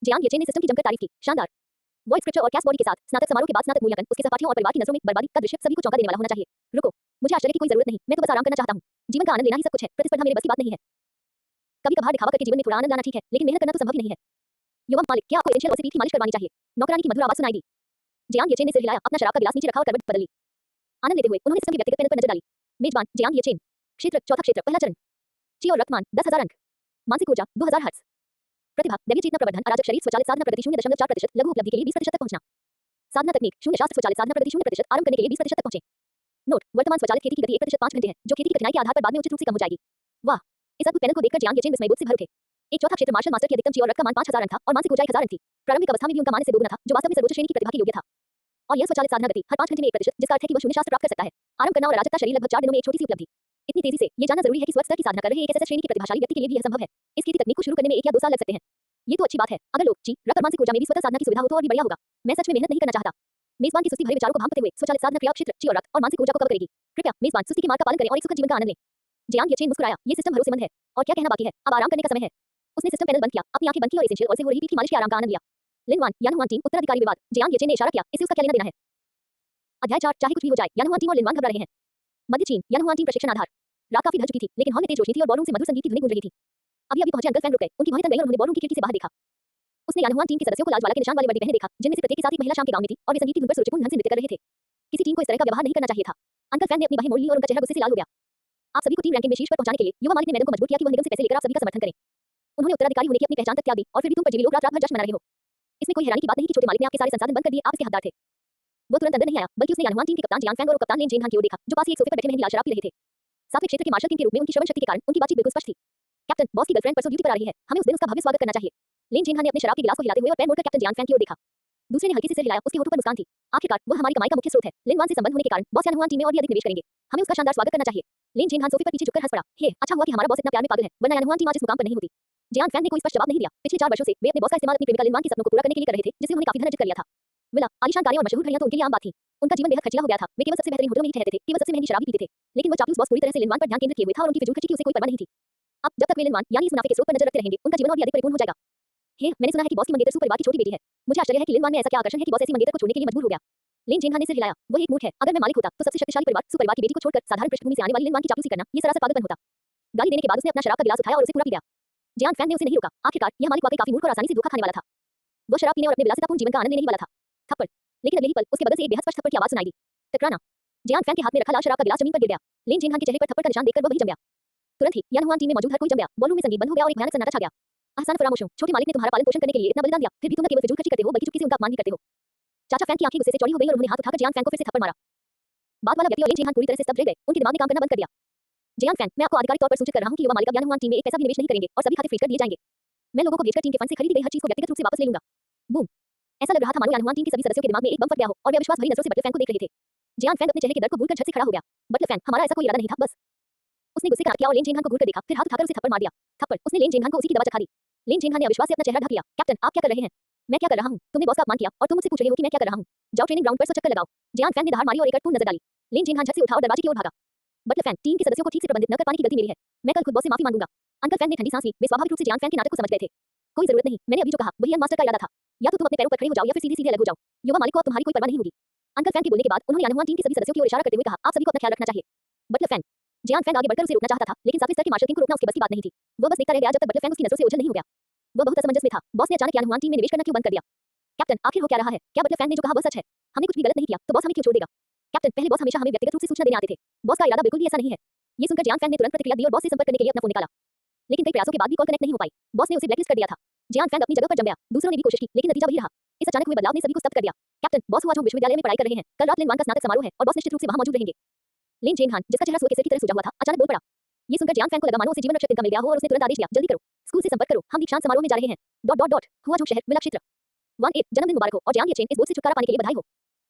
जियांग येचेन ने सिस्टम की जमकर तारीफ की। शानदार। वॉइस स्क्रिप्चर और कैस्ट बॉडी के साथ स्नातक समारोह के बाद स्नातक मूल्यांकन, उसके सहपाठियों और परिवार की नजरों में बर्बादी का दृश्य सभी को चौंका देने वाला होना चाहिए। रुको, मुझे आश्चर्य की कोई जरूरत नहीं, मैं तो बस आराम करना चाहता हूं। जीवन का आनंद लेना ही सब कुछ है, प्रतिस्पर्धा मेरे बस की बात नहीं है। कभी-कभार दिखावा करके जीवन में थोड़ा आनंद लाना ठीक है, लेकिन मेहनत करना तो संभव ही नहीं है। युवा मालिक, क्या आपको एसेंशियल ऑयल से पीठ की मालिश करवानी चाहिए? नौकरानी की मधुर आवाज सुनाई दी। जियांग येचेन ने सिर हिलाया, अपना शराब का गिलास नीचे रखा और करवट बदल ली। आनंद लेते हुए उन्होंने सिस्टम के व्यक्तिगत पैनल पर नजर डाली। मेजबान जियांग येचेन। क्षेत्र चौथा क्षेत्र पहला चरण। ची और रक्तमान 10,000 अंक। मानसिक ऊर्जा 2000 हर्ट्ज। प्रतिभा दैवीय चेतना प्रवर्धन, अराजक शरीर स्वचालित साधना प्रगति 0.4%, लघु उपलब्धि के लिए 20% तक पहुंचना। साधना तकनीक शून्य शास्त्र स्वचालित साधना प्रगति 0%, आरंभ करने के लिए 20% तक पहुंचे। नोट, वर्तमान स्वचालित खेती की गति 1% 5 घंटे है, जो खेती की कठिनाई के आधार पर बाद में उचित रूप से कम हो जाएगी। वाह, इस अद्भुत पैनल को देखकर जियांग येचेन विस्मयबोध से भर उठे। एक चौथा क्षेत्र मार्शल मास्टर की अधिकतम ची और रक्त का मान 5,000 अंक था और मानसिक ऊर्जा 1,000 अंक थी। प्रारंभिक अवस्था में भी उनका मान से दोगुना था, जो वास्तव में सर्वोच्च श्रेणी की प्रतिभा के योग्य था। और यह स्वचालित साधना गति हर 5 घंटे में 1%, जिसका अर्थ है कि वह शून्य शास्त्र प्राप्त कर सकता है। आरंभ करना और अराजकता शरीर लगभग 4 दिनों में एक छोटी सी उपलब्धि। इतनी तेजी से ये जानना जरूरी है कि स्वस्थ स्तर की साधना कर रहे एक ऐसे श्रेणी की प्रतिभाशाली व्यक्ति के लिए भी यह संभव है। इस खेती तकनीक को शुरू करने में 1 या 2 साल लग सकते हैं। ये तो अच्छी बात है। अगर लोग ची, रक्त और मानसिक ऊर्जा में भी स्वतः साधना की सुविधा हो तो और भी बढ़िया होगा। मैं सच में मेहनत नहीं करना चाहता। मेजबान की सुस्ती भरे विचारों को भांपते हुए स्वचालित साधना क्रिया क्षेत्र ची और रक्त और मानसिक ऊर्जा को कवर करेगी। कृपया मेजबान सुस्ती के मार्ग का पालन करें और एक सुखद जीवन का आनंद लें। जियांग येचेन मुस्कुराया, ये सिस्टम भरोसेमंद है। और क्या कहना बाकी है, अब आराम करने का समय है। उसने सिस्टम पैनल बंद किया, अपनी आंखें बंद की और एसेंशियल ऑयल से हो रही पीठ की मालिश के आराम का आनंद लिया। लिनवान यानहुआन टीम उत्तराधिकारी विवाद। जियांग येचेन ने इशारा किया, इससे उसका क्या लेना देना है? अध्याय 4, चाहे कुछ भी हो जाए, यानहुआन टीम और लिनवान घबरा रहे हैं। मध्य चीन, यानहुआन टीम प्रशिक्षण आधार। रात काफी ढल चुकी थी, लेकिन हॉल में तेज रोशनी थी और बॉलरूम से मधुर संगीत की धुनें गूंज रही थी। अभी पहुंचे अंकल फैन रुक गए, उनकी भौहें तन गई और उन्होंने बॉलरूम की खिड़की से बाहर देखा। उसने यानहुआन टीम के सदस्यों को लाल ज्वाला के निशान वाले वर्दी पहने देखा, जिनमें से प्रत्येक के साथ एक महिला शाम के गांव में थी और वे संगीत की धुन पर सुरुचिपूर्ण ढंग से नृत्य कर रहे थे। किसी टीम को इस तरह का व्यवहार नहीं करना चाहिए था। अंकल फैन ने अपनी बाहें मोड़ ली और उनका चेहरा गुस्से से लाल हो गया। आप सभी को टीम रैंकिंग में शीर्ष पर पहुंचाने के लिए युवा मालिक ने मैडम को मजबूर किया कि वह निगम से पैसे लेकर आप सभी का समर्थन करें। उन्होंने उत्तराधिकारी होने की अपनी पहचान तक त्याग दी और फिर भी तुम पर जीवी लोग रात रात भर जश्न मना रहे हो। इसमें कोई हैरानी की बात नहीं कि छोटे मालिक ने आपके सारे संसाधन बंद कर दिए, आप इसके हकदार थे। वो तुरंत अंदर नहीं आया, बल्कि उसने यानहुआन टीम के कप्तान जियांग फैंग और कप्तान लिन जेनहान की ओर देखा, जो पास ही एक सोफे पर बैठे महंगी लाल शराब पी रहे थे। सातवें क्षेत्र के मार्शल टीम के रूप में उनकी श्रवण शक्ति के कारण उनकी बातचीत बिल्कुल स्पष्ट थी। कैप्टन, बॉस की गर्लफ्रेंड परसों ड्यूटी पर आ रही है, हमें उस दिन उसका भव्य स्वागत करना चाहिए। लिन जेनहान ने अपने शराब के गिलास को हिलाते हुए और पैर मोड़कर कैप्टन जियांग फैंग की ओर देखा। दूसरे ने हल्के से सिर हिलाया, उसके होठों पर मुस्कान थी। आखिरकार वह हमारी कमाई का मुख्य स्रोत है। लिनवान से संबंध होने के कारण बॉस यानहुआन टीम में और भी अधिक निवेश करेंगे। हमें उसका शानदार स्वागत करना चाहिए। लिन जेनहान सोफे पर पीछे झुककर हंस पड़ा। हे, अच्छा हुआ कि हमारा बॉस इतना प्यार में पागल है, वरना यानहुआन टीम आज इस मुकाम पर नहीं होती। जियांग फैंग ने कोई स्पष्ट जवाब नहीं दिया। पिछले 4 वर्षों से वे अपने बॉस का इस्तेमाल अपनी प्रेमिका लिनवान के सपनों को पूरा करने के लिए कर रहे थे, जिससे उन्होंने काफी धन अर्जित कर लिया था। विला, आलीशान कारें और मशहूर घड़ियां तो उनके लिए आम बात थी। उनका जीवन बेहद खर्चीला हो गया था। वे केवल सबसे बेहतरीन होटलों में ही ठहरते थे, केवल सबसे महंगी शराब ही पीते थे। लेकिन वह चापलूस बॉस पूरी तरह से लिनवान पर ध्यान केंद्रित किए हुए था और उनकी फिजूल खर्ची की उसे कोई परवाह नहीं थी। अब जब तक वे लिनवान यानी इस मुनाफे के स्रोत पर नजर रखते रहेंगे, उनका जीवन और भी अधिक परिपूर्ण हो जाएगा। हे, मैंने सुना है कि बॉस की मंगेतर सु परिवार की छोटी बेटी है। मुझे आश्चर्य है कि लिनवान में ऐसा क्या आकर्षण है कि बॉस ऐसी मंगेतर को छोड़ने के लिए मजबूर हो गया। लिन जेनहान ने सिर हिलाया। वह एक मूर्ख है। अगर मैं मालिक होता तो सबसे शक्तिशाली परिवार सु परिवार की बेटी को छोड़कर साधारण पृष्ठभूमि से आने वाली लिनवान की चापलूसी करना ये सरासर पागलपन होता। गाली देने के बाद उसने अपना शराब का गिलास उठाया और उसे पूरा पी लिया। जियांग फैंग ने उसे नहीं रोका। आखिरकार यह मालिक वाकई काफी मूर्ख और आसानी से धोखा खाने वाला था। वह शराब पीने और अपने विलासितापूर्ण जीवन का आनंद लेने ही वाला था। थप्पड़। लेकिन अगले ही पल उसके बगल से एक बेहद स्पष्ट थप्पड़ की आवाज सुनाई दी। टकराना। जियांग फैंग के हाथ में रखा लाल शराब का गिलास जमीन पर गिर गया। लिन जेनहान के चेहरे पर थप्पड़ का निशान देखकर वह वही जम गया। तुरंत ही यानहुआन टीम में मौजूद हर कोई जम गया। बॉलरूम में संगीत बंद हो गया और एक भयानक सन्नाटा छा गया। आसान फरामोश हो, छोटे मालिक ने तुम्हारा पालन पोषण करने के लिए इतना बलिदान दिया, फिर भी तुम न केवल फिजूल खर्ची करते हो बल्कि चुपके से उनका अपमान भी करते हो। चाचा फैंग की आंखें गुस्से से चौड़ी हो गई और उन्होंने हाथ उठाकर जियांग फैंग को फिर से थप्पड़ मारा। बाद वाला व्यक्ति और लिन जेनहान पूरी तरह से स्तब्ध रह गए। उनके दिमाग ने काम करना बंद कर दिया। जियांग फैन, मैं आपको आधिकारिक तौर पर सूचित कर रहा हूं कि युवा मालिक अब यानहुआन टीम में एक पैसा भी निवेश नहीं करेंगे और सभी खाते फ्रीज कर दिए जाएंगे। मैं लोगों को बेचकर टीम के फंड से खरीदी गई हर चीज को व्यक्तिगत रूप से वापस ले लूंगा। बूम। ऐसा लग रहा था मानो यानहुआन टीम के सभी सदस्यों के दिमाग में एक बम फट गया हो और वे अविश्वास भरी नजरों से बटलर फैन को देख रहे थे। जियांग फैन अपने चेहरे के दर्द को भूलकर झट से खड़ा हो गया। बटलर फैन, हमारा ऐसा कोई इरादा नहीं था, बस। उसने गुस्से का किया और लेन जेंगहान को घूरकर देखा, फिर हाथ उठाकर उसे थप्पड़ मार दिया। थप्पड़। उसने लेन जेंगहान को उसी की दवा चखा दी। लेन जेंगहान ने अविश्वास से अपना चेहरा ढक लिया। कैप्टन, आप क्या कर रहे हैं? मैं क्या कर रहा हूं? तुमने बॉस का अपमान किया और तुम मुझसे पूछ रहे हो कि मैं क्या कर रहा हूं? जाओ ट्रेनिंग ग्राउंड पर 100 चक्कर लगाओ। जियांग फैन ने दहाड़ मारी और एक अटपूर्ण नजर डाली। लेन जेंगहान झट से उठा और दरवाजे की ओर भागा। बटलर फैन, टीम के सदस्यों को ठीक से प्रबंधित न कर पाने की गलती मेरी है। मैं कल खुद बॉस से माफी मांगूंगा। अंकल फैन ने ठंडी सांस ली। वे स्वाभाविक रूप से जियांग फैन के नाटक को समझ गए थे। कोई जरूरत नहीं, मैंने अभी जो कहा वही यंग मास्टर का इरादा था। या तो तुम अपने पैरों पर खड़े हो जाओ या फिर सीधे-सीधे अलग हो जाओ। युवा मालिक को अब तुम्हारी कोई परवाह नहीं होगी। अंकल फैन के बोलने के बाद उन्होंने यानहुआन टीम के सभी सदस्यों की ओर इशारा करते हुए कहा, आप सभी को अपना ख्याल रखना चाहिए। Buttler fan. जियांग फैन आगे बढ़कर उसे रोकना चाहता था, लेकिन सातवें स्तर के मार्शल किंग को रोकना उसके बस की बात नहीं थी। वह बस देखता रह गया जब तक बटलर फैन उसकी नजरों से ओझल नहीं हो गया। वह बहुत असमंजस में था। बॉस ने अचानक यानहुआन टीम में निवेश करना क्यों बंद कर दिया? कैप्टन, आखिर हो क्या रहा है? क्या बटलर फैन ने जो कहा वह सच है? हमने कुछ भी गलत नहीं किया, तो बॉस हमें क्यों छोड़ देगा? कैप्टन, पहले बॉस हमेशा हमें व्यक्तिगत रूप से सूचना देने आते थे। बॉस का इरादा बिल्कुल भी ऐसा नहीं है। ये सुनकर जियांग फैन ने तुरंत प्रतिक्रिया दी और बॉस से संपर्क करने के लिए अपना फोन निकाला। लेकिन कई प्रयासों के बाद भी कॉल कनेक्ट नहीं हो पाई। बॉस ने उसे ब्लैकलिस्ट कर दिया था। जियांग फैन अपनी जगह पर जम गया। दूसरों ने भी कोशिश की, लेकिन नतीजा वही रहा। इस अचानक हुए बदलाव ने सभी को स्तब्ध कर दिया। कैप्टन, बॉस हुआ जो विश्वविद्यालय में पढ़ाई कर रहे हैं। कल रात लिनवान का स्नातक समारोह है और बॉस निश्चित रूप से वहां मौजूद रहेंगे। लिन जेंगहान, जिसका चेहरा सूर्य के सिर की तरह सूजा हुआ था, अचानक बोल पड़ा। ये सुनकर जियांग फैन को लगा मानो उसे जीवन रक्षक तिनका मिल गया हो और उसने तुरंत आदेश दिया, जल्दी करो, स्कूल से संपर्क करो, हम दीक्षांत समारोह में जा रहे हैं। हुआ जो शहर, मिला क्षेत्र। 18 जन्मदिन मुबारक हो और जियांग येचेन इस बोझ से छुटकारा पाने के लिए बधाई हो।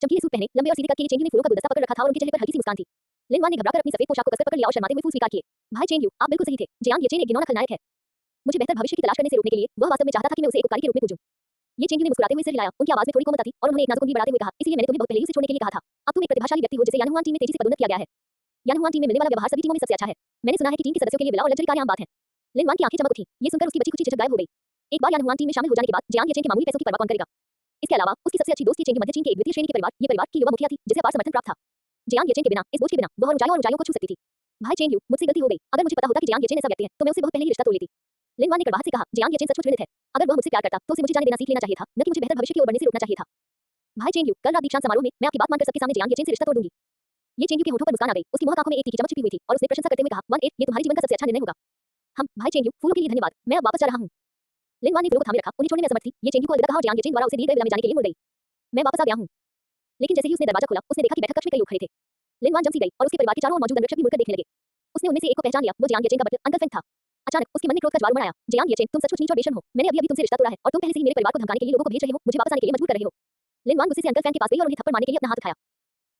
चमकीले सूट पहने, लंबे और सीधे कद के येचेन ने फूलों का गुलदस्ता पकड़ रखा था और उनके चेहरे पर हल्की सी मुस्कान थी। लिनवान ने घबराकर अपनी सफेद पोशाक को कसकर पकड़ लिया और शर्माते हुए फूल स्वीकार किए। भाई चेन यू, आप बिल्कुल सही थे। जियांग येचेन एक घिनौना खलनायक है। मुझे बेहतर भविष्य की तलाश करने से रोकने के लिए वह वास्तव में चाहता था कि मैं उसे एक उपकारी के रूप में पूजूं। ये चेंगी ने मुस्कुराते हुए सिर हिलाया। उनकी आवाज में थोड़ी कोमलता थी और उन्होंने एक नाजुक उंगली बढ़ाते हुए कहा, इसलिए मैंने तुम्हें बहुत पहले ही उसे छोड़ने के लिए कहा था। अब तुम एक प्रतिभाशाली व्यक्ति हो जिसे यानहुआन टीम में तेजी से पदोन्नत किया गया है। यानहुआन टीम में मिलने वाला व्यवहार सभी टीमों में सबसे अच्छा है। मैंने सुना है कि टीम के सदस्यों के लिए विला और लग्जरी कारें आम बात है। लिनवान की आंखें चमक उठी। ये सुनकर उसकी बची खुची झिझक गायब हो गई। एक बार यानहुआन टीम में शामिल हो जाने के बाद जियांग येचेन के मामूली पैसों की परवाह कौन करेगा? इसके अलावा उसकी सबसे अच्छी दोस्त की चेंगी मध्य चीन के एक द्वितीय श्रेणी के परिवार, ये परिवार की युवा मुखिया थी जिसे अपार समर्थन प्राप्त था। जियांग येचेन के बिना, इस बोझ के बिना, वह और ऊंचाइयों को छू सकती थी। भाई चेन यू, मुझसे गलती हो गई। अगर मुझे पता होता कि जियांग येचेन ऐसा व्यक्ति है, तो मैं उससे बहुत पहले ही रिश्ता तोड़ लेती। लिनवान ने कड़वाहट से कहा, जियांग येचेन सचमुच घृणित है। अगर वह मुझसे प्यार करता, तो उसे मुझे जाने देना सीख लेना चाहिए था, न कि मुझे बेहतर भविष्य की ओर बढ़ने से रोकना चाहिए था। भाई चेन यू, कल रात दीक्षांत समारोह में मैं आपकी बात मानकर सबके सामने जियांग येचेन से रिश्ता तोड़ दूंगी। ये चेन यू के होठों पर मुस्कान आ गई। उसकी मोहक आंखों में एक तीखी चमक छिपी हुई थी और उसने प्रशंसा करते हुए कहा, 18 ये तुम्हारे जीवन का सबसे अच्छा निर्णय होगा। हम, भाई चेन यू, फूलों के लिए धन्यवाद। मैं अब वापस जा रहा हूं। लिनवान ने फूलों को थामे रखा, उन्हें छोड़ने में असमर्थ थी। ये चेन यू को अलविदा कहा और जियांग येचेन द्वारा उसे दिए गए विला में जाने के लिए मुड़ गई। मैं वापस आ गया हूं। लेकिन जैसे ही उसने दरवाजा खोला, उसने देखा कि बैठक कक्ष में कई लोग खड़े थे। लिनवान जम सी गई और उसके परिवार के चारों ओर मौजूद अंगरक्षक भी मुड़कर देखने लगे। उसने उनमें से एक को पहचान लिया, वो जियांग येचेन का बटलर अंकल फैंग था। अचानक उसके मन में क्रोध का ज्वार उमड़ आया। जियांग येचेन, तुम सचमुच नीच और बेशर्म हो। मैंने अभी तुमसे रिश्ता तोड़ा है और तुम पहले से ही मेरे परिवार को धमकाने के लिए लोगों को भेज रहे हो, मुझे वापस आने के लिए मजबूर कर रहे हो। लिनवान गुस्से से अंकल फैंग के पास गई और उन्हें थप्पड़ मारने के लिए अपना हाथ उठाया।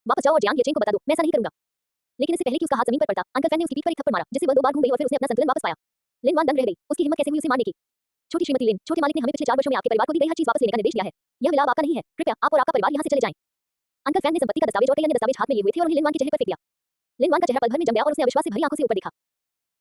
वापस जाओ और जियांग येचेन को बता दो, मैं ऐसा नहीं करूंगा। लेकिन इससे पहले कि उसका हाथ जमीन पर पड़ता, अंकल फैंग ने उसकी पीठ पर एक थप्पड़ मारा, जिससे वह 2 बार घूम गई और फिर उसने अपना संतुलन वापस पाया। लिनवान दंग रह गई। उसकी हिम्मत कैसे हुई उसे मारने की? छोटी श्रीमती लिन, छोटे मालिक ने हमें पिछले 4 वर्षों में आपके परिवार को दी गई हर चीज वापस लेने का निर्देश दिया है। यह विलाप आपका नहीं है। कृपया आप और आपका परिवार यहां से चले जाएं। अंकल फैंग ने संपत्ति का दस्तावेज और कई अन्य दस्तावेज हाथ में लिए हुए थे और उन्हें लिनवान के चेहरे पर फेंक दिया। लिनवान का चेहरा पल भर में जम गया और उसने अविश्वास से भरी आंखों से ऊपर देखा।